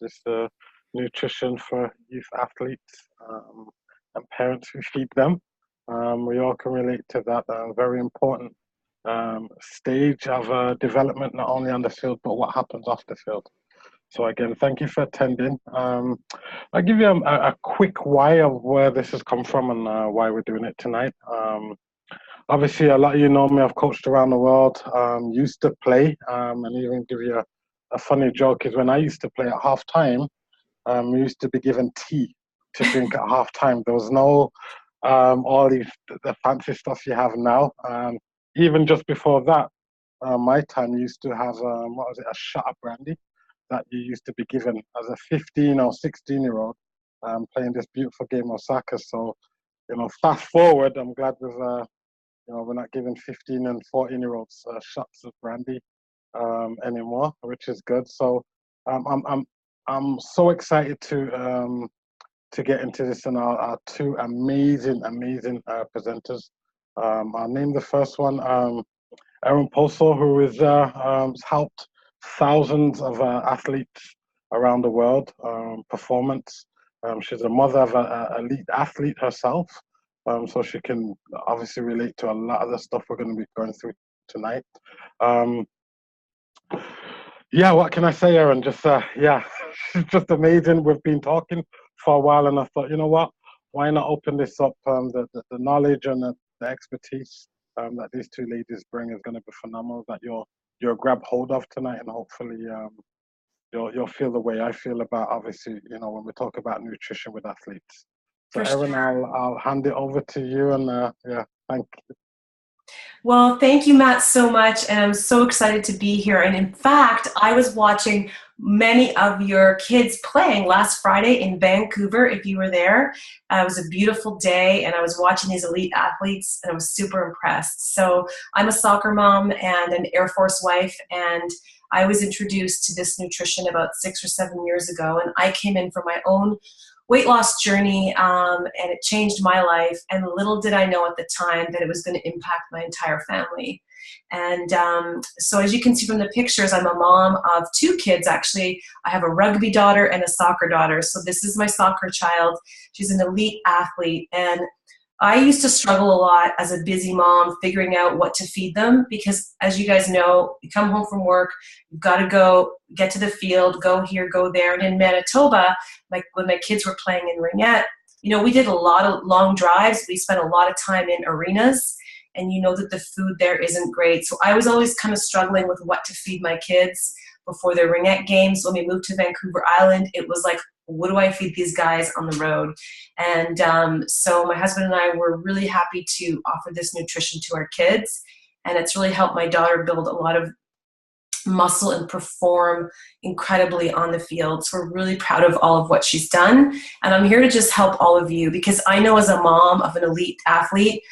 This nutrition for youth athletes and parents who feed them. We all can relate to that. Very important stage of development, not only on the field, but what happens off the field. So again, thank you for attending. I'll give you a quick why of where this has come from and why we're doing it tonight. Obviously, a lot of you know me. I've coached around the world. Used to play, and even give you a funny joke is when I used to play at half time, we used to be given tea to drink at half time. There was no all the fancy stuff you have now. Even just before that, my time used to have what was it, a shot of brandy that you used to be given as a 15 or 16-year-old playing this beautiful game of soccer. So, fast forward, I'm glad we're not giving 15 and 14-year-olds shots of brandy anymore, which is good. So I'm so excited to get into this and our two amazing presenters. I'll name the first one, Erin Poso, who has helped thousands of athletes around the world performance. She's a mother of an elite athlete herself, so she can obviously relate to a lot of the stuff we're going to be going through tonight. Yeah, what can I say, Erin? Just yeah, she's just amazing. We've been talking for a while, and I thought, you know what? Why not open this up? The knowledge and the expertise that these two ladies bring is going to be phenomenal. That you'll grab hold of tonight, and hopefully you'll feel the way I feel about, obviously, when we talk about nutrition with athletes. So, Erin, I'll hand it over to you, and yeah, thank you. Well, thank you, Matt, so much, and I'm so excited to be here. And in fact, I was watching many of your kids playing last Friday in Vancouver, if you were there. It was a beautiful day, and I was watching these elite athletes, and I was super impressed. So I'm a soccer mom and an Air Force wife, and I was introduced to this nutrition about 6 or 7 years ago, and I came in from my own weight loss journey, and it changed my life. And little did I know at the time that it was going to impact my entire family. And so as you can see from the pictures, I'm a mom of 2 kids, actually. I have a rugby daughter and a soccer daughter. So this is my soccer child. She's an elite athlete. And I used to struggle a lot as a busy mom figuring out what to feed them, because as you guys know, you come home from work, you've got to go get to the field, go here, go there. And in Manitoba, like when my kids were playing in ringette, we did a lot of long drives. We spent a lot of time in arenas, and you know that the food there isn't great. So I was always kind of struggling with what to feed my kids before their ringette games. When we moved to Vancouver Island, it was like, what do I feed these guys on the road? And so my husband and I were really happy to offer this nutrition to our kids. And it's really helped my daughter build a lot of muscle and perform incredibly on the field. So we're really proud of all of what she's done. And I'm here to just help all of you, because I know as a mom of an elite athlete,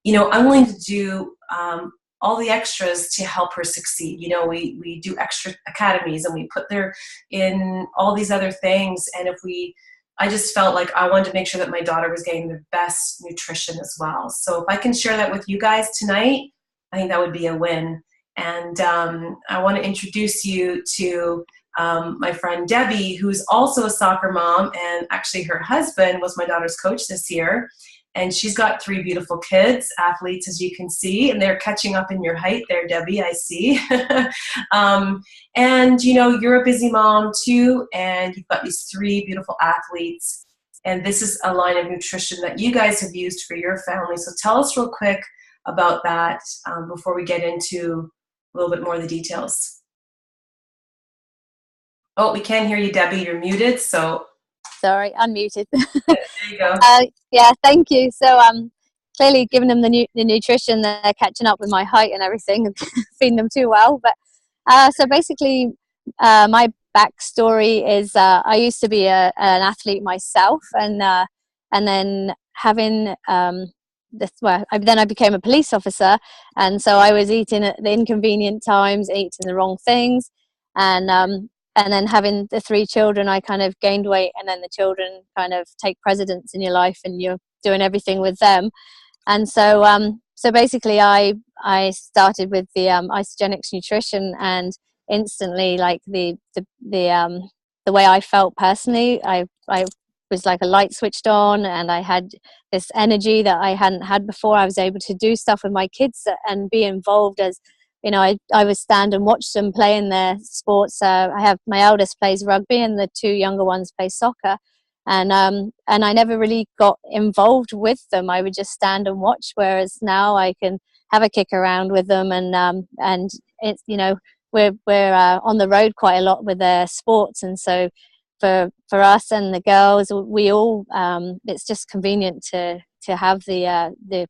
I'm willing to do all the extras to help her succeed. We do extra academies, and we put her in all these other things. And I just felt like I wanted to make sure that my daughter was getting the best nutrition as well. So if I can share that with you guys tonight, I think that would be a win. And I want to introduce you to my friend Debbie, who's also a soccer mom, and actually her husband was my daughter's coach this year. And she's got 3 beautiful kids, athletes, as you can see, and they're catching up in your height there, Debbie, I see. And, you're a busy mom too, and you've got these 3 beautiful athletes. And this is a line of nutrition that you guys have used for your family. So tell us real quick about that before we get into a little bit more of the details. Oh, we can't hear you, Debbie. You're muted, so. Sorry, unmuted. There you go. Yeah, thank you. So clearly giving them the nutrition, they're catching up with my height and everything, and feeding them too well. But so basically, my backstory is I used to be an athlete myself, and then having then I became a police officer, and so I was eating at the inconvenient times, eating the wrong things, and then having the 3 children, I kind of gained weight, and then the children kind of take precedence in your life, and you're doing everything with them. And so so basically I started with the Isogenics nutrition, and instantly, like the the way I felt personally. I was like a light switched on, and I had this energy that I hadn't had before. I was able to do stuff with my kids and be involved. As you know, I would stand and watch them play in their sports. I have my eldest plays rugby, and the two younger ones play soccer. And I never really got involved with them. I would just stand and watch. Whereas now I can have a kick around with them, and it's, you know, we're on the road quite a lot with their sports, and so for us and the girls, we all it's just convenient to have the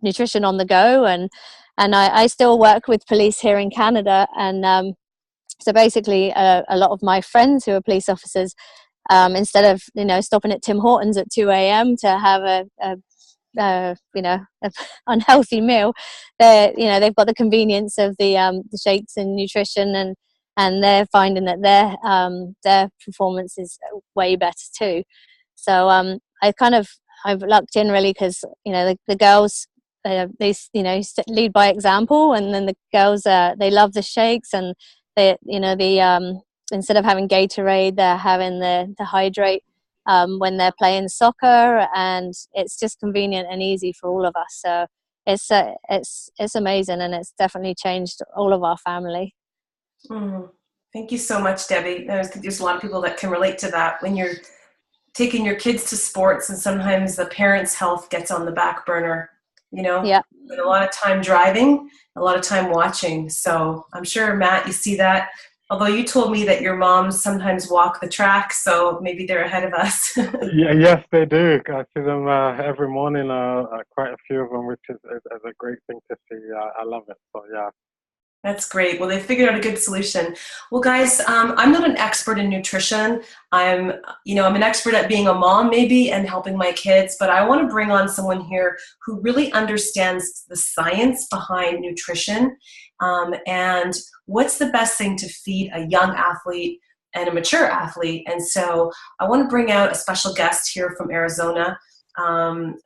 nutrition on the go. And I still work with police here in Canada, and so basically a lot of my friends who are police officers, instead of, you know, stopping at Tim Hortons at 2 a.m. to have a unhealthy meal, they've got the convenience of the shakes and nutrition, and they're finding that their performance is way better too. So I've lucked in really, because, you know, the girls, they lead by example, and then the girls, they love the shakes, and they, you know, instead of having Gatorade, they're having the hydrate when they're playing soccer, and it's just convenient and easy for all of us. So it's amazing, and it's definitely changed all of our family. Thank you so much, Debbie. There's a lot of people that can relate to that when you're taking your kids to sports, and sometimes the parents' health gets on the back burner, you know? Yeah. And a lot of time driving, a lot of time watching. So I'm sure, Matt, you see that. Although you told me that your moms sometimes walk the track, so maybe they're ahead of us. Yes, they do. I see them every morning, quite a few of them, which is a great thing to see. I love it. So, yeah. That's great. Well, they figured out a good solution. Well, guys, I'm not an expert in nutrition. I'm an expert at being a mom maybe and helping my kids, but I want to bring on someone here who really understands the science behind nutrition, and what's the best thing to feed a young athlete and a mature athlete. And so I want to bring out a special guest here from Arizona,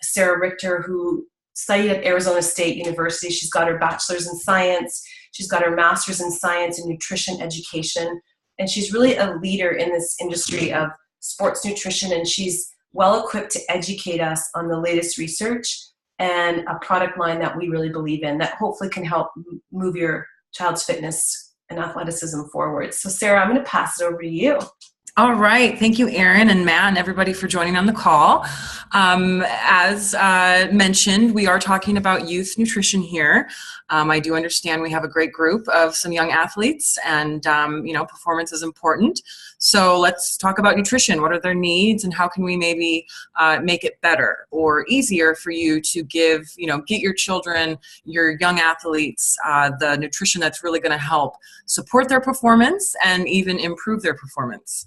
Sarah Richter, who studied at Arizona State University. She's got her bachelor's in science. She's got her master's in science and nutrition education. And she's really a leader in this industry of sports nutrition. And she's well equipped to educate us on the latest research and a product line that we really believe in that hopefully can help move your child's fitness and athleticism forward. So Sarah, I'm going to pass it over to you. All right. Thank you, Erin and Matt and everybody for joining on the call. As mentioned, we are talking about youth nutrition here. I do understand we have a great group of some young athletes, and performance is important. So let's talk about nutrition. What are their needs, and how can we maybe make it better or easier for you to get your children, your young athletes, the nutrition that's really going to help support their performance and even improve their performance.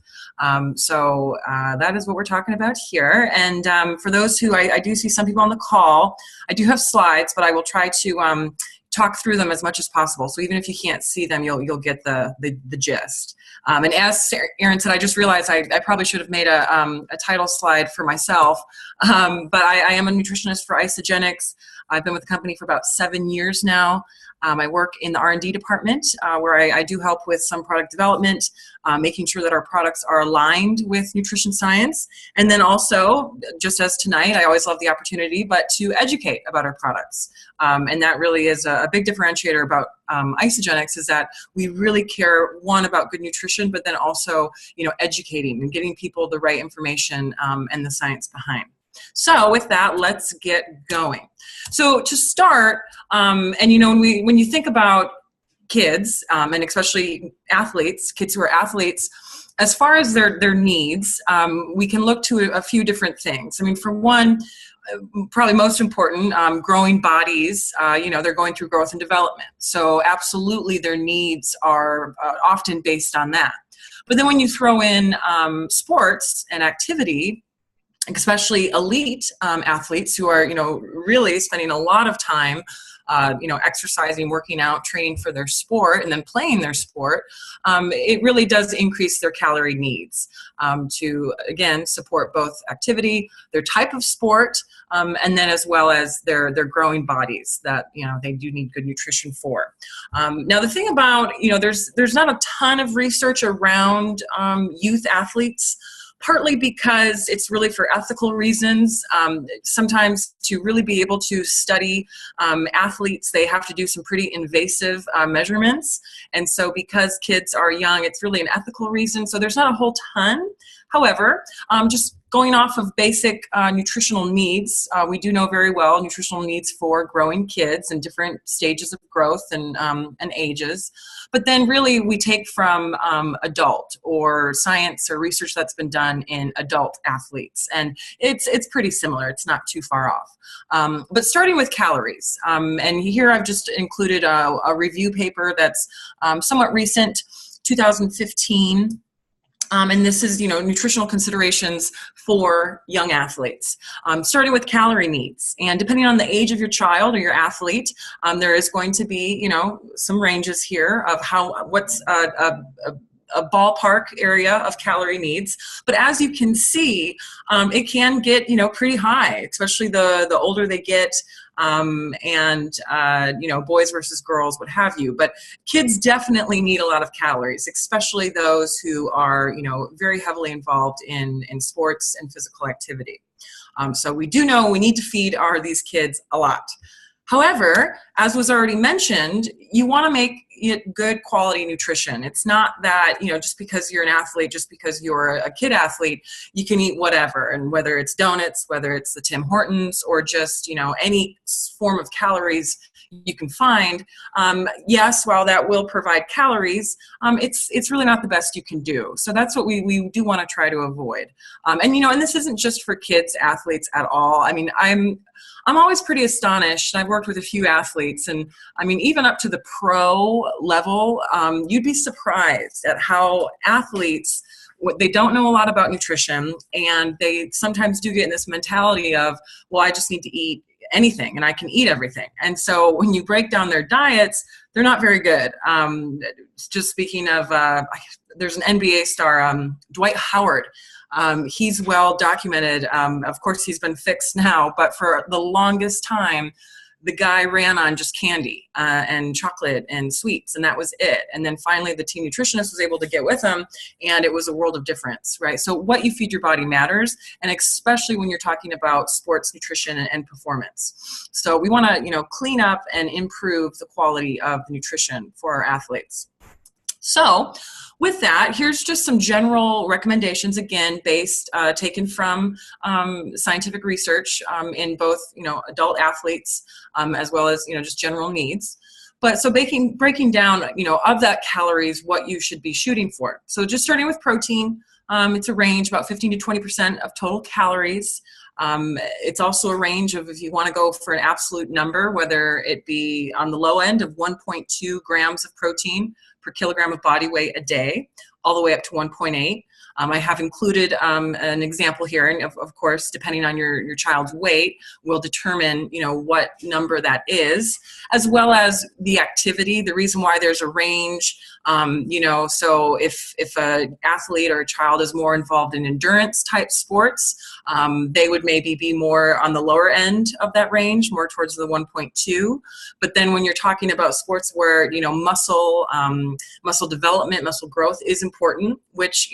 So that is what we're talking about here. And for those who, I do see some people on the call, I do have slides, but I will try to talk through them as much as possible. So even if you can't see them, you'll get the gist. And as Erin said, I just realized I probably should have made a title slide for myself. But I am a nutritionist for Isagenix. I've been with the company for about 7 years now. I work in the R&D department where I do help with some product development, making sure that our products are aligned with nutrition science. And then also, just as tonight, I always love the opportunity, but to educate about our products. And that really is a big differentiator about Isagenix, is that we really care, one, about good nutrition, but then also, educating and giving people the right information and the science behind. So with that, let's get going. So to start, when you think about kids, and especially athletes, kids who are athletes, as far as their needs, we can look to a few different things. I mean, for one, probably most important, growing bodies, they're going through growth and development. So absolutely their needs are often based on that. But then when you throw in sports and activity, especially elite athletes who are, really spending a lot of time exercising, working out, training for their sport, and then playing their sport, it really does increase their calorie needs to, again, support both activity, their type of sport, and then as well as their growing bodies that, they do need good nutrition for. Now, the thing about, there's not a ton of research around youth athletes, partly because it's really for ethical reasons. Sometimes to really be able to study athletes, they have to do some pretty invasive measurements. And so because kids are young, it's really an ethical reason. So there's not a whole ton. However, just going off of basic nutritional needs, we do know very well nutritional needs for growing kids in different stages of growth and ages. But then really we take from adult or science or research that's been done in adult athletes. And it's pretty similar. It's not too far off. But starting with calories. And here I've just included a review paper that's somewhat recent, 2015. And this is, nutritional considerations for young athletes, starting with calorie needs. And depending on the age of your child or your athlete, there is going to be, some ranges here of what's a ballpark area of calorie needs. But as you can see, it can get, pretty high, especially the older they get. Boys versus girls, what have you. But kids definitely need a lot of calories, especially those who are, very heavily involved in sports and physical activity. So we do know we need to feed these kids a lot. However, as was already mentioned, you want to make it good quality nutrition. It's not that, just because you're an athlete, just because you're a kid athlete, you can eat whatever. And whether it's donuts, whether it's the Tim Hortons, or just, any form of calories you can find. Yes, while that will provide calories, it's really not the best you can do. So that's what we do want to try to avoid. And this isn't just for kids athletes at all. I mean, I'm always pretty astonished. I've worked with a few athletes, and I mean, even up to the pro level, you'd be surprised at how athletes, they don't know a lot about nutrition, and they sometimes do get in this mentality of, well, I just need to eat anything and I can eat everything. And so when you break down their diets, they're not very good. Just speaking of, there's an NBA star, Dwight Howard. He's well documented. Of course, he's been fixed now, but for the longest time, the guy ran on just candy and chocolate and sweets, and that was it. And then finally, the team nutritionist was able to get with him, and it was a world of difference, right? So what you feed your body matters, and especially when you're talking about sports nutrition and performance. So we want to, clean up and improve the quality of nutrition for our athletes. So with that, here's just some general recommendations, again, taken from scientific research in both, adult athletes as well as, just general needs. But so breaking down, of that calories, what you should be shooting for. So just starting with protein, it's a range about 15 to 20% of total calories. It's also a range of, if you want to go for an absolute number, whether it be on the low end of 1.2 grams of protein per kilogram of body weight a day, all the way up to 1.8. I have included an example here, and of course, depending on your child's weight, will determine, what number that is, as well as the activity. The reason why there's a range, so if an athlete or a child is more involved in endurance type sports, they would maybe be more on the lower end of that range, more towards the 1.2. But then when you're talking about sports where, muscle development, muscle growth is important, which,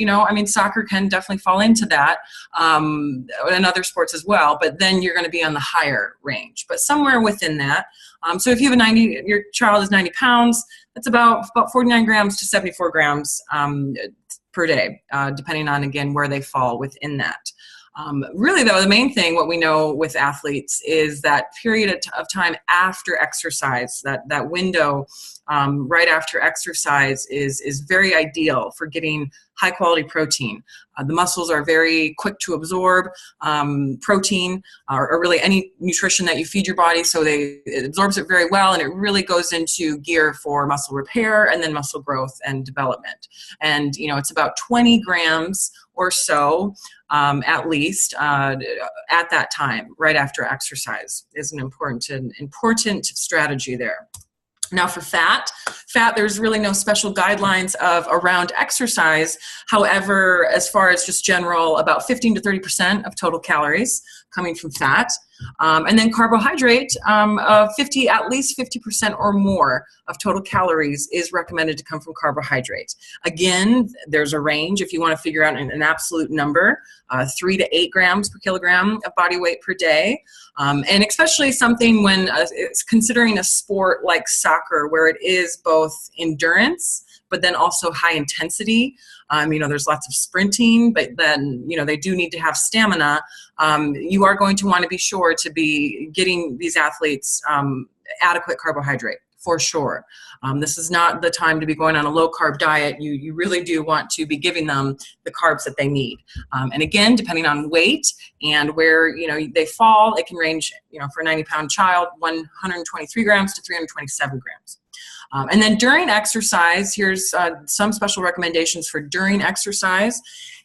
soccer can definitely fall into that, and other sports as well, but then you're going to be on the higher range, but somewhere within that. So if you have your child is 90 pounds, that's about 49 grams to 74 grams per day, depending on, again, where they fall within that. Really, though, the main thing, what we know with athletes is that period of time after exercise, that window right after exercise is very ideal for getting high quality protein. The muscles are very quick to absorb protein or really any nutrition that you feed your body, so it absorbs it very well, and it really goes into gear for muscle repair and then muscle growth and development. And it's about 20 grams or so at least at that time, right after exercise, is an important strategy there. Now for fat, there's really no special guidelines around exercise. However, as far as just general, about 15 to 30% of total calories coming from fat. And then carbohydrate, at least 50% or more of total calories is recommended to come from carbohydrate. Again, there's a range if you want to figure out an absolute number, 3 to 8 grams per kilogram of body weight per day. And especially something when it's considering a sport like soccer, where it is both endurance, but then also high intensity. There's lots of sprinting, but then, they do need to have stamina. You are going to want to be sure to be getting these athletes adequate carbohydrate, for sure. This is not the time to be going on a low-carb diet. You really do want to be giving them the carbs that they need. And again, depending on weight and where they fall, it can range, for a 90-pound child, 123 grams to 327 grams. And then during exercise, here's some special recommendations for during exercise.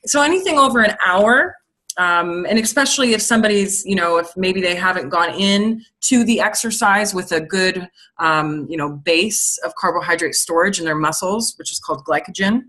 So anything over an hour, and especially if somebody's, if maybe they haven't gone in to the exercise with a good, base of carbohydrate storage in their muscles, which is called glycogen.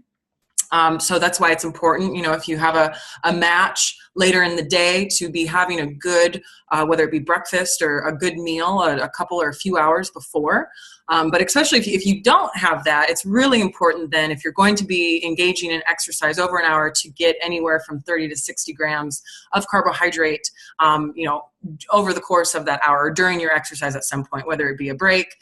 So that's why it's important, if you have a match later in the day, to be having a good, whether it be breakfast or a good meal a couple or a few hours before. But especially if you don't have that, it's really important then, if you're going to be engaging in exercise over an hour, to get anywhere from 30 to 60 grams of carbohydrate, over the course of that hour during your exercise at some point, whether it be a break,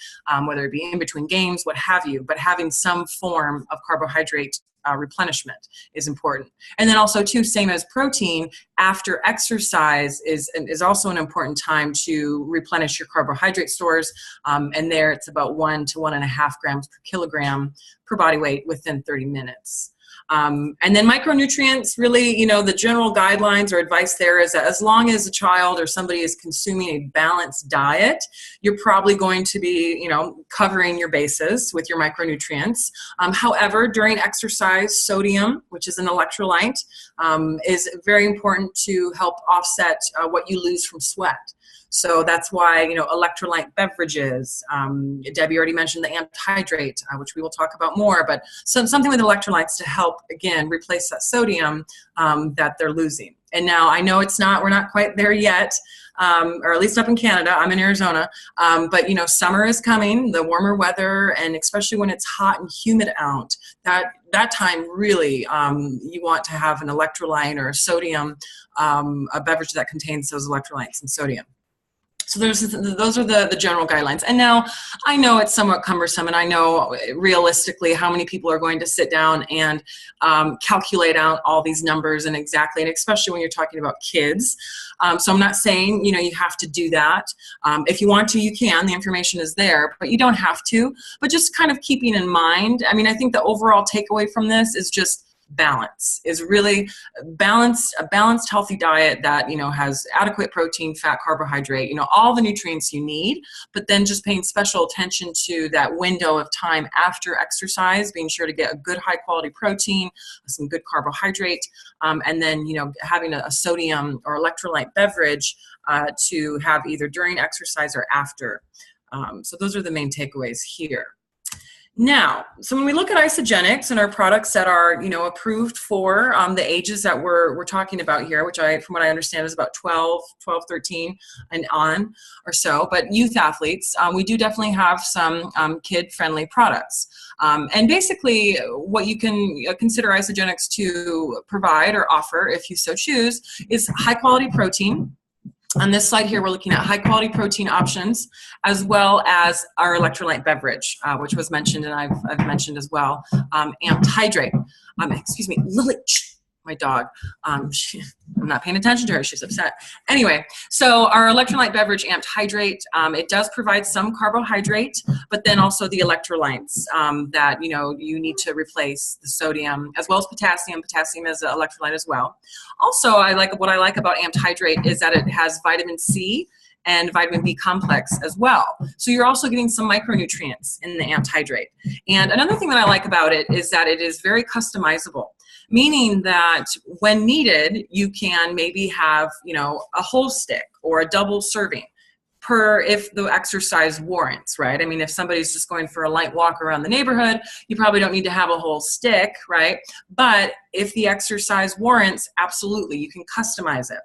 whether it be in between games, what have you. But having some form of carbohydrate replenishment is important. And then also too, same as protein, after exercise is also an important time to replenish your carbohydrate stores. And there it's about 1 to 1.5 grams per kilogram per body weight within 30 minutes. And then micronutrients, really, the general guidelines or advice there is that as long as a child or somebody is consuming a balanced diet, you're probably going to be, covering your bases with your micronutrients. However, during exercise, sodium, which is an electrolyte, is very important to help offset what you lose from sweat. So that's why, electrolyte beverages, Debbie already mentioned the antihydrate, which we will talk about more, but something with electrolytes to help, again, replace that sodium that they're losing. And now I know we're not quite there yet, or at least up in Canada. I'm in Arizona, but summer is coming, the warmer weather, and especially when it's hot and humid out, that time really you want to have an electrolyte or a sodium, a beverage that contains those electrolytes and sodium. So those are the general guidelines. And now I know it's somewhat cumbersome, and I know realistically how many people are going to sit down and calculate out all these numbers and especially when you're talking about kids. So I'm not saying, you have to do that. If you want to, you can. The information is there, but you don't have to. But just kind of keeping in mind, I think the overall takeaway from this is just balance, is really a balanced, healthy diet that, has adequate protein, fat, carbohydrate, all the nutrients you need, but then just paying special attention to that window of time after exercise, being sure to get a good high quality protein, some good carbohydrate, and then, having a sodium or electrolyte beverage to have either during exercise or after. So those are the main takeaways here. Now, so when we look at isogenics and our products that are, approved for the ages that we're talking about here, which from what I understand is about 12, 13 and on or so, but youth athletes, we do definitely have some kid-friendly products. And basically what you can consider isogenics to provide or offer, if you so choose, is high-quality protein. On this slide here, we're looking at high-quality protein options, as well as our electrolyte beverage, which was mentioned, and I've mentioned as well, antihydrate. Excuse me, Lily. my dog. I'm not paying attention to her. She's upset. Anyway, so our electrolyte beverage, Amped Hydrate, it does provide some carbohydrate, but then also the electrolytes that, you need to replace the sodium as well as potassium. Potassium is an electrolyte as well. Also, what I like about Amped Hydrate is that it has vitamin C and vitamin B complex as well. So you're also getting some micronutrients in the Amped Hydrate. And another thing that I like about it is that it is very customizable, meaning that when needed, you can maybe have, a whole stick or a double serving if the exercise warrants, right? I mean, if somebody's just going for a light walk around the neighborhood, you probably don't need to have a whole stick, right? But if the exercise warrants, absolutely, you can customize it.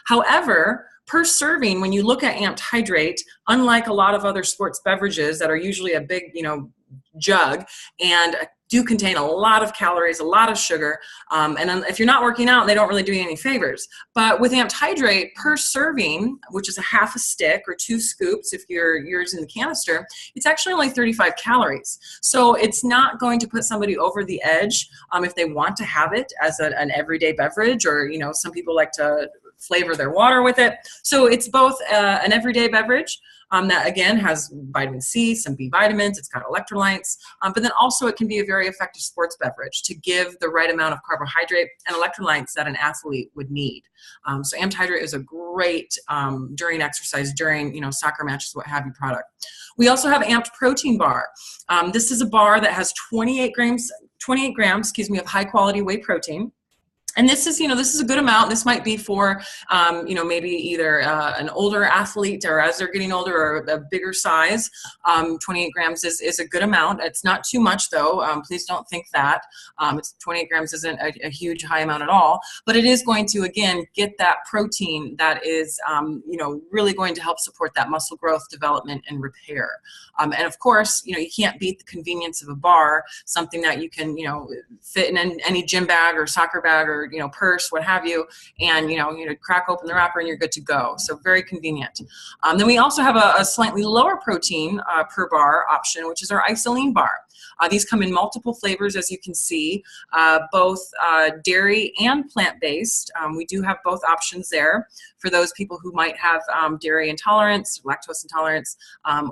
However, per serving, when you look at Amped Hydrate, unlike a lot of other sports beverages that are usually a big, jug and do contain a lot of calories, a lot of sugar, and if you're not working out, they don't really do you any favors. But with Amped Hydrate, per serving, which is a half a stick or 2 scoops if you're using the canister, it's actually only 35 calories. So it's not going to put somebody over the edge if they want to have it as an everyday beverage, or some people like to flavor their water with it. So it's both an everyday beverage that again has vitamin C, some B vitamins, it's got electrolytes, but then also it can be a very effective sports beverage to give the right amount of carbohydrate and electrolytes that an athlete would need. So Amped Hydrate is a great during exercise, during soccer matches, what have you, product. We also have Amped Protein Bar. This is a bar that has 28 grams, of high quality whey protein. And this is, this is a good amount. This might be for, maybe either an older athlete or as they're getting older or a bigger size. 28 grams is a good amount. It's not too much though. Please don't think that. 28 grams isn't a huge high amount at all, but it is going to, again, get that protein that is, really going to help support that muscle growth, development, and repair. And of course, you can't beat the convenience of a bar, something that you can, fit in any gym bag or soccer bag or purse, what have you, and crack open the wrapper and you're good to go. So very convenient. Then we also have a slightly lower protein per bar option, which is our isoline bar. These come in multiple flavors, as you can see, both dairy and plant-based. We do have both options there for those people who might have dairy intolerance, lactose intolerance,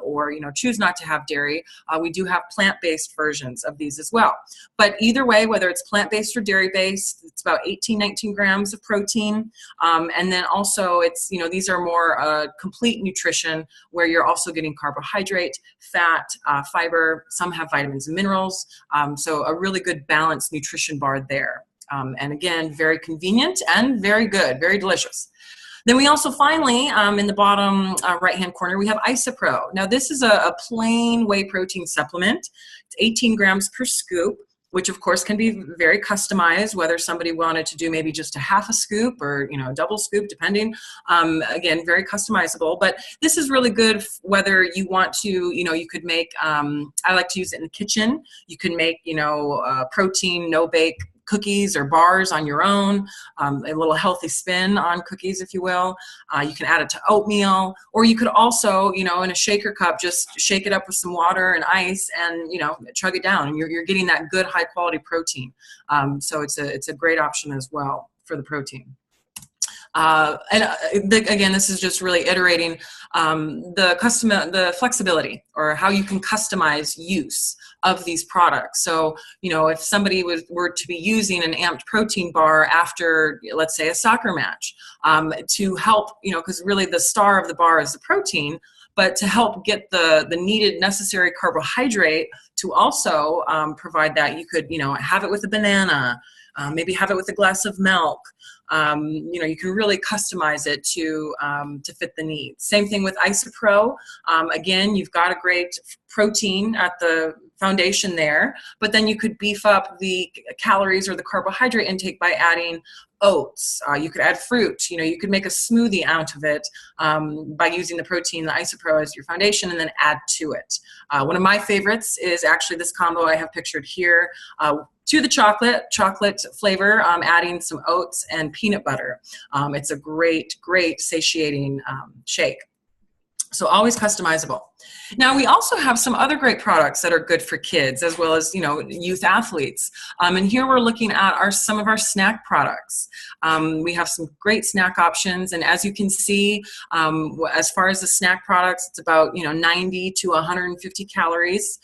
or choose not to have dairy. We do have plant-based versions of these as well. But either way, whether it's plant-based or dairy-based, it's about 18-19 grams of protein. And then also it's, these are more complete nutrition where you're also getting carbohydrate, fat, fiber. Some have vitamins and minerals. So a really good balanced nutrition bar there. And again, very convenient and very good, very delicious. Then we also finally, in the bottom right-hand corner, we have Isopro. Now this is a plain whey protein supplement. It's 18 grams per scoop, which of course can be very customized, whether somebody wanted to do maybe just a half a scoop or a double scoop, depending. Again, very customizable, but this is really good whether you want to, you could make, I like to use it in the kitchen. You can make, protein, no-bake cookies or bars on your own, a little healthy spin on cookies, if you will. You can add it to oatmeal, or you could also, in a shaker cup, just shake it up with some water and ice and, chug it down, and you're getting that good high quality protein. So it's a great option as well for the protein. Again, this is just really iterating the flexibility or how you can customize use of these products. So, if somebody were to be using an Amped protein bar after, let's say, a soccer match, to help, because really the star of the bar is the protein, but to help get the needed necessary carbohydrate to also provide that, you could, have it with a banana, maybe have it with a glass of milk. You can really customize it to fit the needs. Same thing with Isopro. Again, you've got a great protein at the foundation there, but then you could beef up the calories or the carbohydrate intake by adding oats. You could add fruit. You could make a smoothie out of it by using the protein, the Isopro, as your foundation, and then add to it. One of my favorites is actually this combo I have pictured here. To the chocolate flavor, adding some oats and peanut butter. It's a great, great satiating shake. So always customizable. Now we also have some other great products that are good for kids as well as, youth athletes. And here we're looking at some of our snack products. We have some great snack options, and as you can see, as far as the snack products, it's about 90 to 150 calories,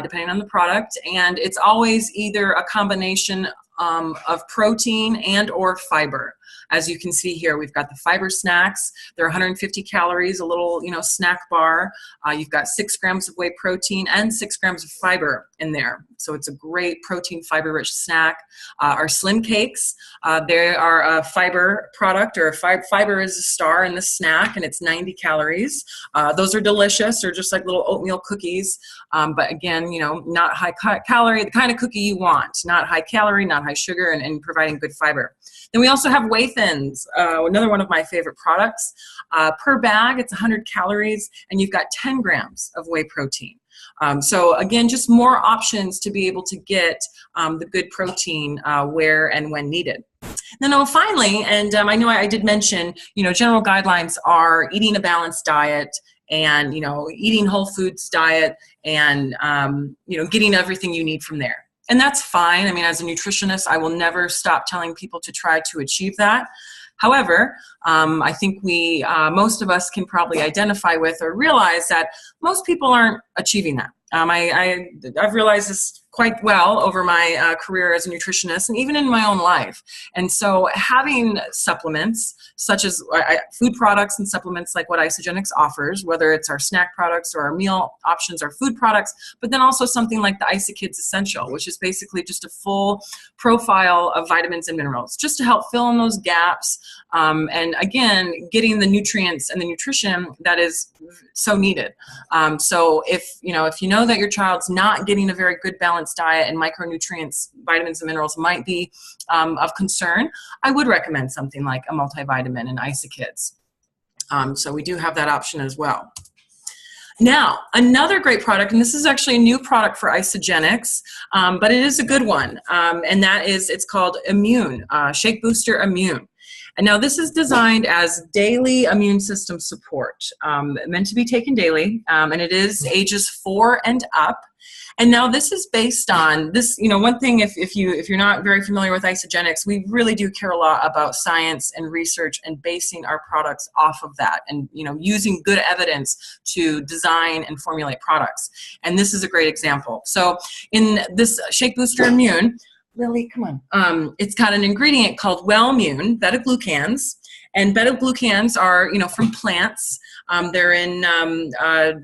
depending on the product, and it's always either a combination of protein and or fiber. As you can see here, we've got the fiber snacks. They're 150 calories, a little, snack bar. You've got 6 grams of whey protein and 6 grams of fiber in there. So it's a great protein, fiber-rich snack. Our Slim Cakes, they are a fiber product, or fiber is a star in the snack, and it's 90 calories. Those are delicious. They're just like little oatmeal cookies. But again, not high calorie, the kind of cookie you want. Not high calorie, not high sugar, and providing good fiber. Then we also have Whey Thins, another one of my favorite products. Per bag, it's 100 calories, and you've got 10 grams of whey protein. So again, just more options to be able to get the good protein where and when needed. Then finally, and I know I did mention, general guidelines are eating a balanced diet, and eating whole foods diet, and getting everything you need from there. And that's fine. I mean, as a nutritionist, I will never stop telling people to try to achieve that. However, I think most of us can probably identify with or realize that most people aren't achieving that. I've realized this quite well over my career as a nutritionist, and even in my own life. And so having supplements such as food products and supplements like what Isagenix offers, whether it's our snack products or our meal options or food products, but then also something like the IsaKids Essential, which is basically just a full profile of vitamins and minerals, just to help fill in those gaps. And again, getting the nutrients and the nutrition that is so needed. So if you know that your child's not getting a very good balanced diet, and micronutrients, vitamins and minerals might be of concern, I would recommend something like a multivitamin and IsaKids. So we do have that option as well. Now, another great product, and this is actually a new product for Isagenix, but it is a good one, and that is, it's called Immune, Shake Booster Immune. And now this is designed as daily immune system support, meant to be taken daily, and it is ages 4 and up. And now this is based on this, one thing, if you're not very familiar with Isagenix, we really do care a lot about science and research and basing our products off of that, and using good evidence to design and formulate products. And this is a great example. So in this Shake Booster Immune, Lily, come on. It's got an ingredient called Wellmune beta-glucans, and beta-glucans are, from plants. They're in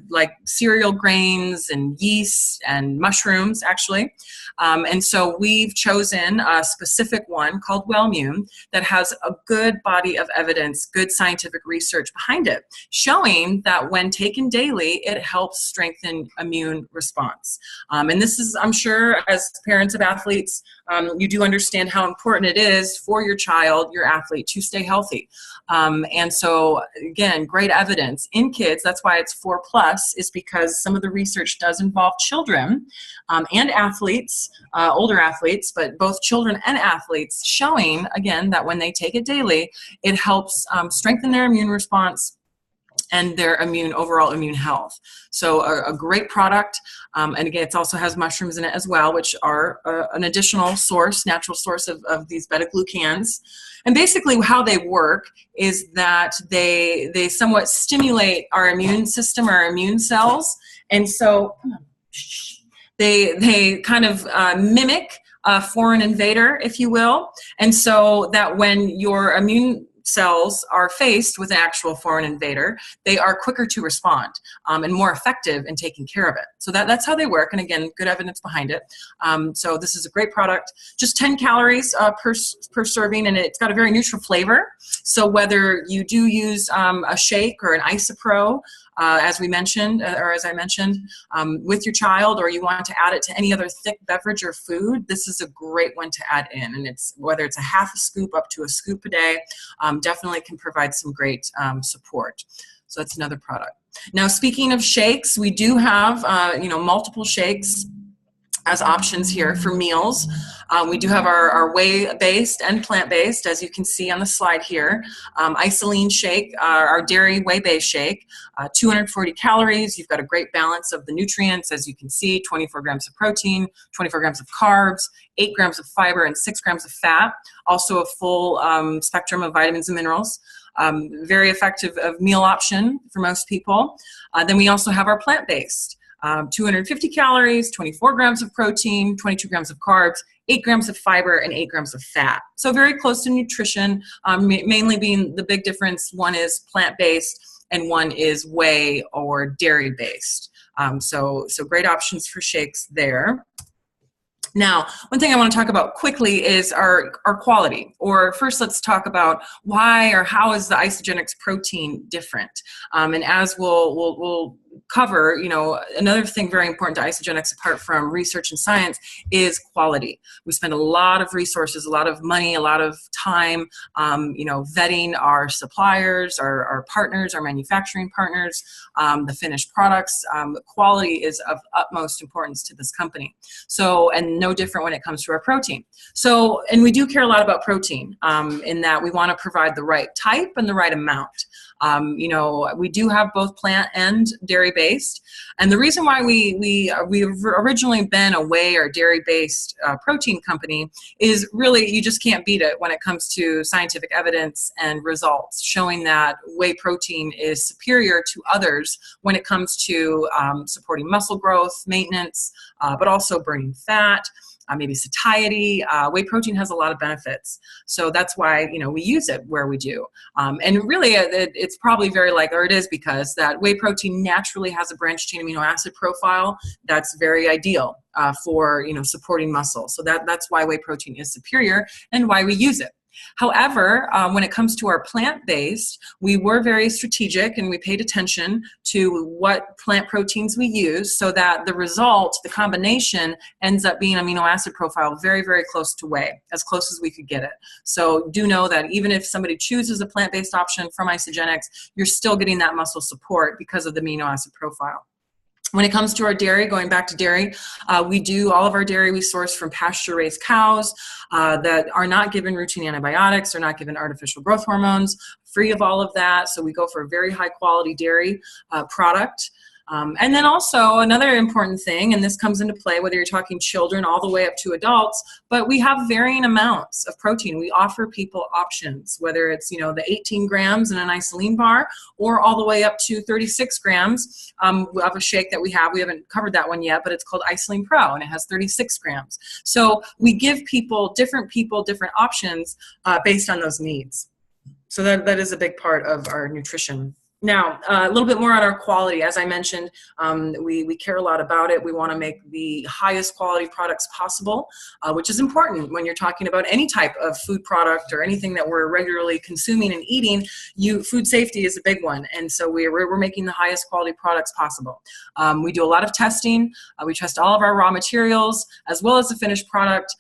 like cereal grains and yeast and mushrooms, actually. And so we've chosen a specific one called Wellmune that has a good body of evidence, good scientific research behind it, showing that when taken daily, it helps strengthen immune response. And this is, I'm sure, as parents of athletes, you do understand how important it is for your child, your athlete, to stay healthy. And so, again, great evidence in kids. That's why it's 4+, is because some of the research does involve children and athletes, older athletes, but both children and athletes, showing, again, that when they take it daily, it helps strengthen their immune response and their overall immune health. So a great product. And again, it also has mushrooms in it as well, which are an additional source, natural source of these beta-glucans. And basically how they work is that they somewhat stimulate our immune system, our immune cells. And so they kind of mimic a foreign invader, if you will. And so that when your immune cells are faced with an actual foreign invader, they are quicker to respond and more effective in taking care of it. So that's how they work. And again, good evidence behind it. So this is a great product. Just 10 calories per serving, and it's got a very neutral flavor. So whether you do use a shake or an Isopro, as we mentioned, or as I mentioned, with your child, or you want to add it to any other thick beverage or food, this is a great one to add in. And it's whether it's a half a scoop up to a scoop a day, definitely can provide some great support. So that's another product. Now, speaking of shakes, we do have multiple shakes as options here for meals. We do have our whey-based and plant-based, as you can see on the slide here. Isoline shake, our dairy whey-based shake, 240 calories. You've got a great balance of the nutrients, as you can see, 24 grams of protein, 24 grams of carbs, 8 grams of fiber, and 6 grams of fat. Also a full spectrum of vitamins and minerals. Very effective meal option for most people. Then we also have our plant-based. 250 calories, 24 grams of protein, 22 grams of carbs, 8 grams of fiber, and 8 grams of fat. So very close to nutrition, mainly being the big difference. One is plant-based and one is whey or dairy-based. So great options for shakes there. Now, one thing I want to talk about quickly is our quality. Or first, let's talk about why or how is the Isagenix protein different. And as we'll cover, another thing very important to Isagenix, apart from research and science, is quality. We spend a lot of resources, a lot of money, a lot of time, vetting our suppliers, our partners, our manufacturing partners, the finished products. Quality is of utmost importance to this company. So, and no different when it comes to our protein. So, and we do care a lot about protein in that we want to provide the right type and the right amount. We do have both plant and dairy-based, and the reason why we've originally been a whey or dairy-based protein company is really you just can't beat it when it comes to scientific evidence and results showing that whey protein is superior to others when it comes to supporting muscle growth, maintenance, but also burning fat. Maybe satiety. Whey protein has a lot of benefits. So that's why, we use it where we do. And really, it's probably it is because that whey protein naturally has a branched chain amino acid profile that's very ideal for, supporting muscle. So that's why whey protein is superior and why we use it. However, when it comes to our plant-based, we were very strategic and we paid attention to what plant proteins we use so that the result, the combination, ends up being amino acid profile very, very close to whey, as close as we could get it. So do know that even if somebody chooses a plant-based option from Isagenix, you're still getting that muscle support because of the amino acid profile. When it comes to our dairy, going back to dairy, all of our dairy we source from pasture-raised cows that are not given routine antibiotics, are not given artificial growth hormones, free of all of that. So we go for a very high-quality dairy product. And then also another important thing, and this comes into play whether you're talking children all the way up to adults, but we have varying amounts of protein. We offer people options, whether it's, the 18 grams in an isoline bar or all the way up to 36 grams of a shake that we have. We haven't covered that one yet, but it's called Isoline Pro and it has 36 grams. So we give people different options based on those needs. So that is a big part of our nutrition. Now, a little bit more on our quality. As I mentioned, we care a lot about it. We want to make the highest quality products possible, which is important when you're talking about any type of food product or anything that we're regularly consuming and eating. Food safety is a big one, and so we're making the highest quality products possible. We do a lot of testing. We test all of our raw materials as well as the finished product.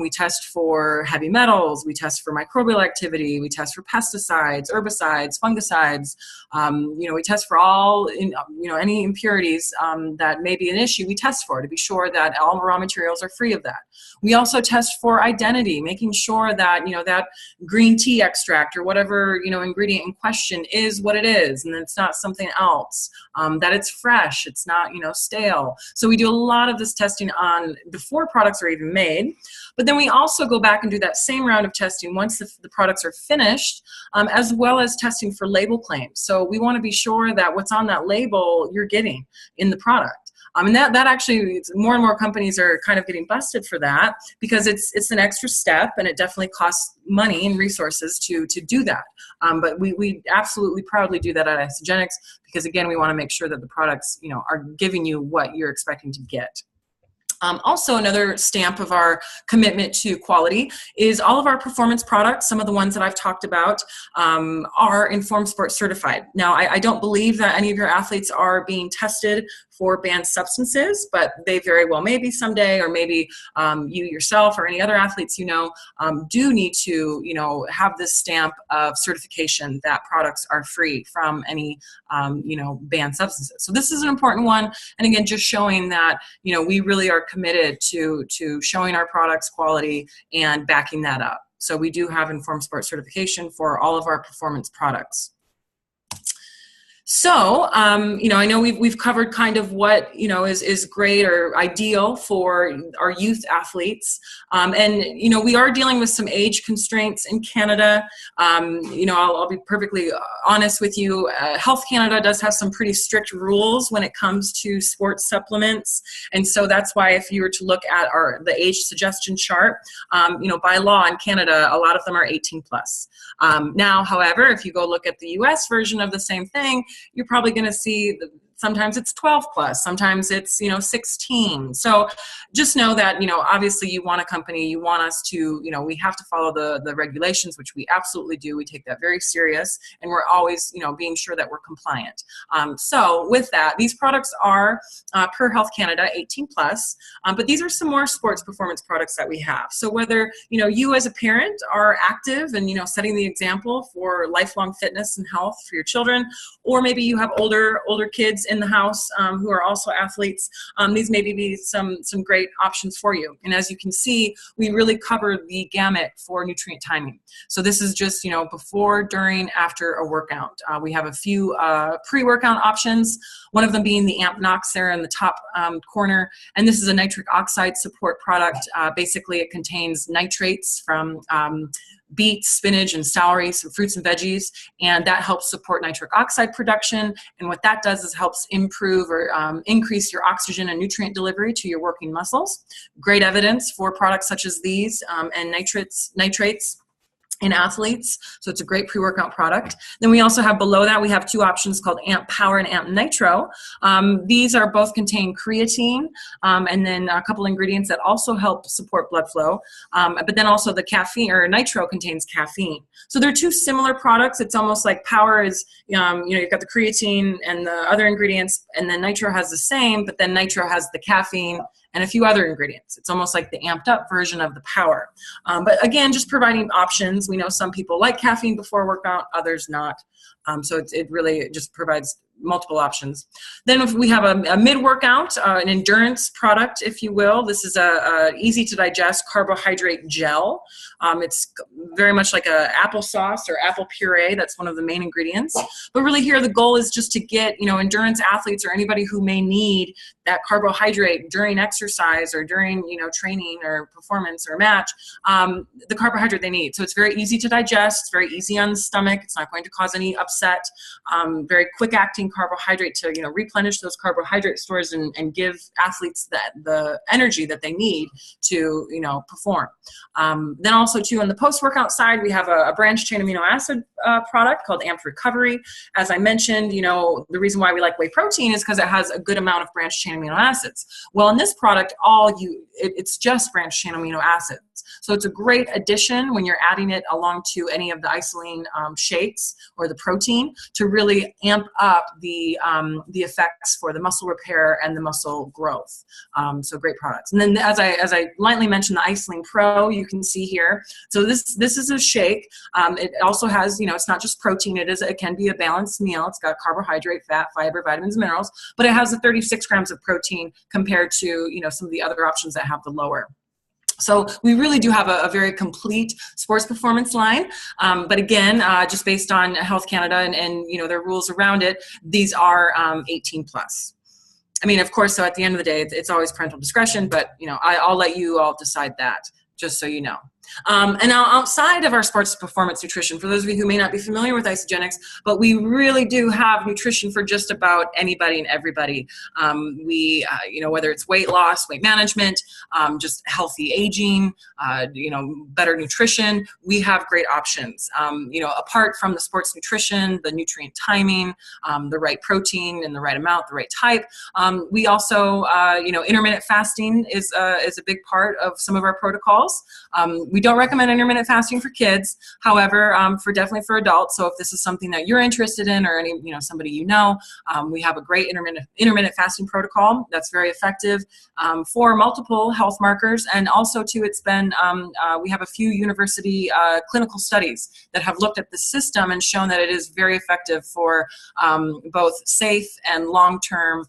We test for heavy metals. We test for microbial activity. We test for pesticides, herbicides, fungicides. We test for all, any impurities that may be an issue. We test for to be sure that all raw materials are free of that. We also test for identity, making sure that that green tea extract or whatever ingredient in question is what it is, and it's not something else. That it's fresh, it's not stale. So we do a lot of this testing on before products are even made. But then we also go back and do that same round of testing once the products are finished, as well as testing for label claims. So we want to be sure that what's on that label you're getting in the product. And that actually, more and more companies are kind of getting busted for that because it's an extra step and it definitely costs money and resources to do that. But we absolutely proudly do that at Isagenix because, again, we want to make sure that the products are giving you what you're expecting to get. Also, another stamp of our commitment to quality is all of our performance products. Some of the ones that I've talked about are Informed Sport certified. Now, I don't believe that any of your athletes are being tested for banned substances, but they very well maybe someday, or maybe you yourself or any other athletes do need to have this stamp of certification that products are free from any banned substances. So this is an important one, and again, just showing that we really are committed to showing our products quality and backing that up. So we do have Informed Sport certification for all of our performance products. So, I know we've covered kind of what, is great or ideal for our youth athletes. And we are dealing with some age constraints in Canada. I'll be perfectly honest with you. Health Canada does have some pretty strict rules when it comes to sports supplements. And so that's why if you were to look at the age suggestion chart, by law in Canada, a lot of them are 18 plus. Now, however, if you go look at the US version of the same thing, you're probably going to see sometimes it's 12 plus, sometimes it's 16. So just know that obviously you want a company, you want us to we have to follow the regulations, which we absolutely do. We take that very serious, and we're always being sure that we're compliant. So with that, these products are per Health Canada 18 plus, but these are some more sports performance products that we have. So whether you as a parent are active and setting the example for lifelong fitness and health for your children, or maybe you have older kids in the house who are also athletes, these may be some great options for you. And as you can see, we really cover the gamut for nutrient timing. So this is just before, during, after a workout. We have a few pre-workout options, one of them being the Amp Nox there in the top corner, and this is a nitric oxide support product. Basically, it contains nitrates from beets, spinach, and celery, some fruits and veggies, and that helps support nitric oxide production. And what that does is helps improve or increase your oxygen and nutrient delivery to your working muscles. Great evidence for products such as these and nitrates in athletes. So it's a great pre-workout product. Then we also have below that, we have two options called Amp Power and Amp Nitro. These are both contain creatine and then a couple ingredients that also help support blood flow. But then also the caffeine or Nitro contains caffeine. So they're two similar products. It's almost like Power is, you've got the creatine and the other ingredients, and then Nitro has the same, but then Nitro has the caffeine and a few other ingredients. It's almost like the amped up version of the Power. But again, just providing options. We know some people like caffeine before workout, others not. So it really just provides multiple options. Then if we have a mid-workout, an endurance product, if you will. This is a easy to digest carbohydrate gel. It's very much like a applesauce or apple puree. That's one of the main ingredients. But really here the goal is just to get endurance athletes or anybody who may need that carbohydrate during exercise or during training or performance or match, the carbohydrate they need. So it's very easy to digest. It's very easy on the stomach. It's not going to cause any upset. Very quick acting carbohydrate to replenish those carbohydrate stores and give athletes the energy that they need to perform. Then also too on the post-workout side, we have a branched chain amino acid product called Amp Recovery. As I mentioned, the reason why we like whey protein is because it has a good amount of branched chain amino acids. Well, in this product, it's just branched chain amino acids. So it's a great addition when you're adding it along to any of the isoline shakes or the protein to really amp up the effects for the muscle repair and the muscle growth. So great products. And then as I lightly mentioned, the Isoline Pro, you can see here. So this is a shake. It also has, it's not just protein. It can be a balanced meal. It's got carbohydrate, fat, fiber, vitamins, minerals, but it has the 36 grams of protein compared to, some of the other options that have the lower. So we really do have a very complete sports performance line. But again, just based on Health Canada and their rules around it, these are 18 plus. I mean, of course, so at the end of the day, it's always parental discretion, but I'll let you all decide that, just so you know. And now outside of our sports performance nutrition, for those of you who may not be familiar with Isagenix, but we really do have nutrition for just about anybody and everybody. Whether it's weight loss, weight management, just healthy aging, better nutrition, we have great options. Apart from the sports nutrition, the nutrient timing, the right protein in the right amount, the right type, we also, intermittent fasting is a big part of some of our protocols. We don't recommend intermittent fasting for kids. However, definitely for adults. So if this is something that you're interested in, or somebody we have a great intermittent fasting protocol that's very effective for multiple health markers. And also too, it's been, we have a few university clinical studies that have looked at the system and shown that it is very effective for both safe and long-term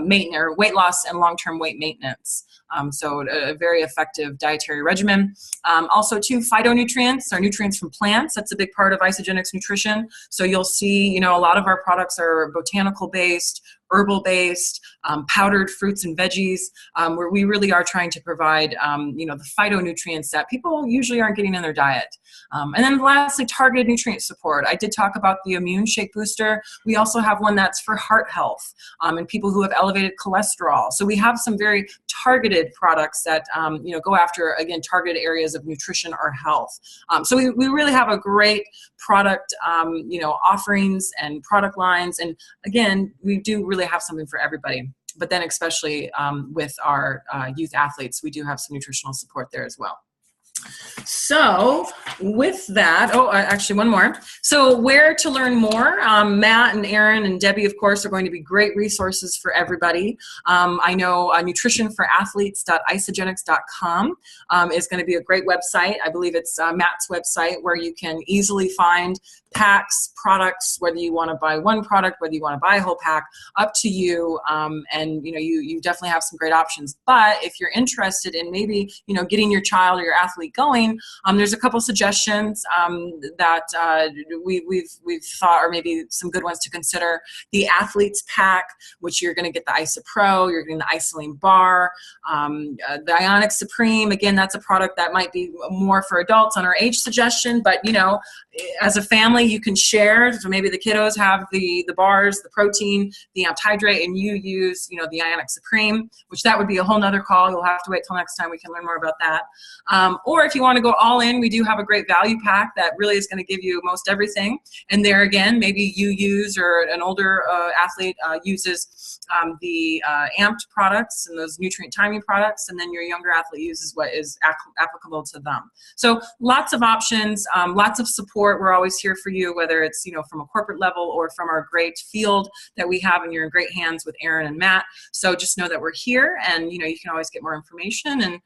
maintenance, or weight loss and long-term weight maintenance. So a very effective dietary regimen. Also too, phytonutrients are nutrients from plants. That's a big part of Isagenix nutrition. So you'll see, a lot of our products are botanical based, herbal based, powdered fruits and veggies, where we really are trying to provide, the phytonutrients that people usually aren't getting in their diet. And then lastly, targeted nutrient support. I did talk about the immune shake booster. We also have one that's for heart health and people who have elevated cholesterol. So we have some very targeted products that, go after, again, targeted areas of nutrition or health. So we really have a great product, offerings and product lines. And again, we do really have something for everybody. But then especially with our youth athletes, we do have some nutritional support there as well. So with that, actually one more. So where to learn more? Matt and Aaron and Debbie, of course, are going to be great resources for everybody. I know NutritionForAthletes.isagenix.com is going to be a great website. I believe it's Matt's website, where you can easily find packs, products, whether you want to buy one product, whether you want to buy a whole pack, up to you. And you definitely have some great options. But if you're interested in maybe getting your child or your athlete going, there's a couple suggestions that we've thought are maybe some good ones to consider. The Athletes Pack, which you're going to get the Isa Pro, you're getting the Isoline Bar, the Ionic Supreme. Again, that's a product that might be more for adults on our age suggestion, but as a family, you can share. So maybe the kiddos have the bars, the protein, the amped hydrate, and you use the Ionic Supreme, which that would be a whole nother call. You'll have to wait till next time. We can learn more about that. Or if you want to go all in, we do have a great value pack that really is going to give you most everything. And there again, maybe you use, or an older athlete uses the amped products and those nutrient timing products, and then your younger athlete uses what is applicable to them. So lots of options, lots of support. We're always here for you, whether it's from a corporate level or from our great field that we have, and you're in great hands with Aaron and Matt. So just know that we're here, and you can always get more information.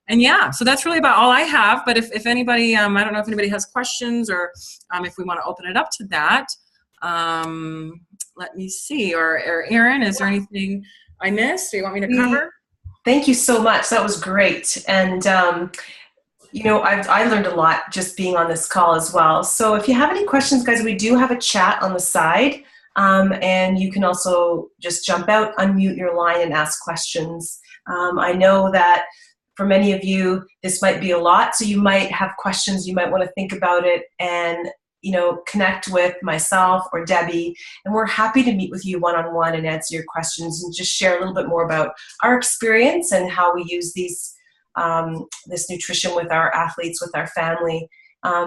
And yeah, so that's really about all I have. But if anybody, I don't know if anybody has questions, or if we want to open it up to that. Let me see. Or Aaron, is there anything I missed? Do you want me to cover? Thank you so much. That was great. And I learned a lot just being on this call as well. So if you have any questions, guys, we do have a chat on the side. And you can also just jump out, unmute your line, and ask questions. I know that for many of you, this might be a lot. So you might have questions. You might want to think about it and connect with myself or Debbie, and we're happy to meet with you one-on-one and answer your questions and just share a little bit more about our experience and how we use this nutrition with our athletes, with our family,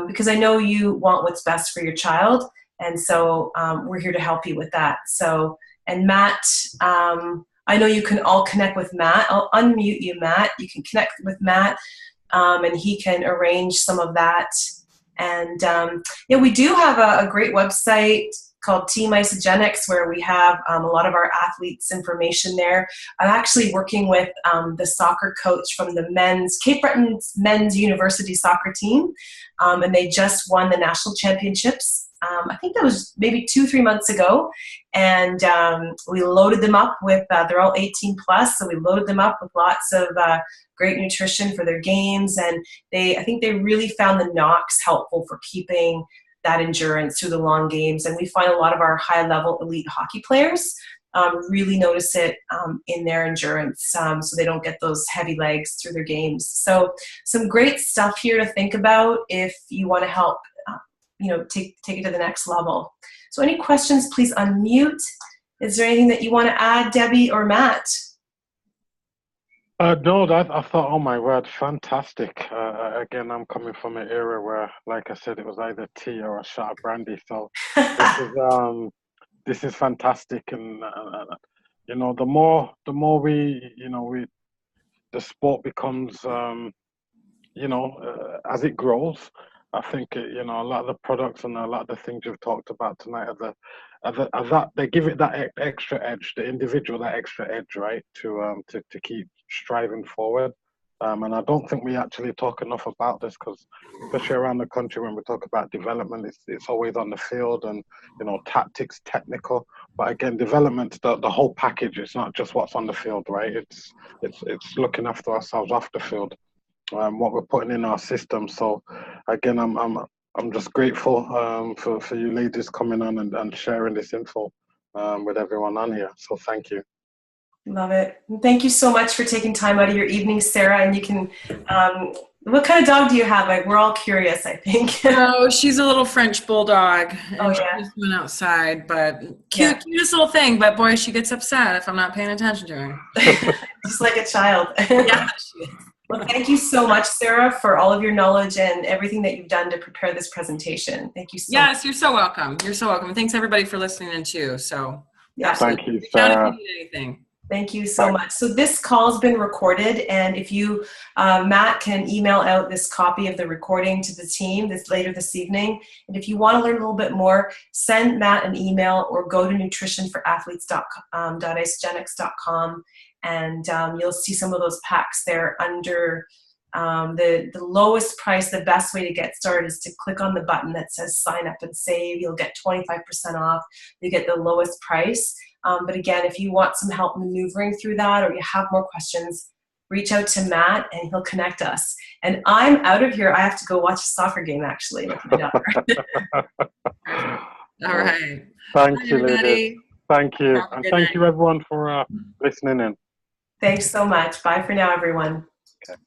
because I know you want what's best for your child, and so we're here to help you with that. So, and Matt, I know you can all connect with Matt. I'll unmute you, Matt. You can connect with Matt, and he can arrange some of that. And we do have a great website called Team Isagenix, where we have a lot of our athletes' information there. I'm actually working with the soccer coach from the Cape Breton's men's university soccer team, and they just won the national championships. I think that was maybe 2-3 months ago, and we loaded them up with, they're all 18 plus, so we loaded them up with lots of great nutrition for their games, and I think they really found the NOX helpful for keeping that endurance through the long games. And we find a lot of our high-level elite hockey players really notice it in their endurance, so they don't get those heavy legs through their games. So some great stuff here to think about if you want to help take it to the next level. So any questions, please unmute. Is there anything that you want to add, Debbie or Matt? No, I thought, oh my word, fantastic. Again, I'm coming from an era where, like I said, it was either tea or a shot of brandy. So this is fantastic. And the more we the sport becomes as it grows, I think a lot of the products and a lot of the things you've talked about tonight are that they give it that extra edge, the individual that extra edge, right, to keep striving forward. And I don't think we actually talk enough about this, because especially around the country when we talk about development, it's always on the field and tactics, technical. But again, development, the whole package. It's not just what's on the field, right? It's looking after ourselves off the field, what we're putting in our system. So again, I'm just grateful for you ladies coming on and sharing this info with everyone on here. So thank you. Love it. Thank you so much for taking time out of your evening, Sarah. And you can, what kind of dog do you have? Like, we're all curious, I think. Oh, she's a little French bulldog. And yeah. She just went outside, but cutest little thing. But boy, she gets upset if I'm not paying attention to her. Just like a child. Yeah, she is. Well, thank you so much, Sarah, for all of your knowledge and everything that you've done to prepare this presentation. Thank you so much. Yes, you're so welcome. You're so welcome. And thanks everybody for listening in too. So Thank you, Sarah. If you need anything. Thank you so much. So this call's been recorded, and if you, Matt can email out this copy of the recording to the team later this evening. And if you want to learn a little bit more, send Matt an email or go to nutritionforathletes.isogenics.com, and you'll see some of those packs there under the lowest price. The best way to get started is to click on the button that says sign up and save. You'll get 25% off. You get the lowest price. But again, if you want some help maneuvering through that, or you have more questions, reach out to Matt and he'll connect us. And I'm out of here. I have to go watch a soccer game actually with my daughter. All right. Thank you, ladies. Thank you. And thank you everyone for listening in. Thanks so much. Bye for now, everyone. Okay.